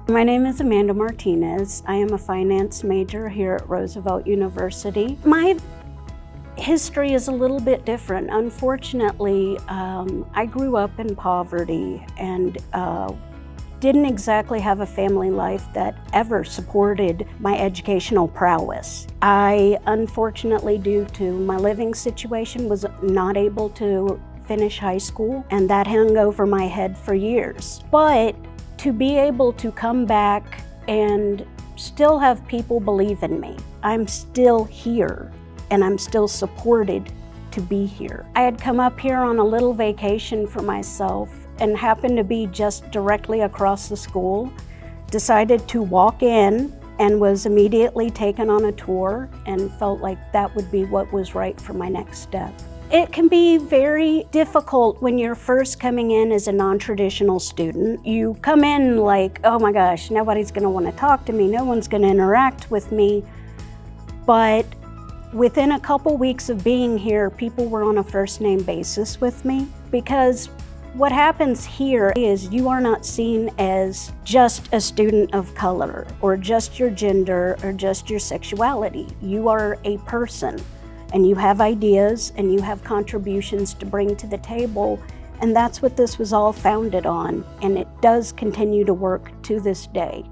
My name is Amanda Martinez. I am a finance major here at Roosevelt University. My history is a little bit different. Unfortunately, I grew up in poverty and didn't exactly have a family life that ever supported my educational prowess. I, unfortunately, due to my living situation, was not able to finish high school, and that hung over my head for years. But to be able to come back and still have people believe in me, I'm still here and I'm still supported to be here. I had come up here on a little vacation for myself and happened to be just directly across the school, decided to walk in and was immediately taken on a tour and felt like that would be what was right for my next step. It can be very difficult when you're first coming in as a non-traditional student. You come in like, oh my gosh, nobody's gonna wanna talk to me, no one's gonna interact with me. But within a couple weeks of being here, people were on a first name basis with me, because what happens here is you are not seen as just a student of color or just your gender or just your sexuality. You are a person. And you have ideas and you have contributions to bring to the table, and that's what this was all founded on, and it does continue to work to this day.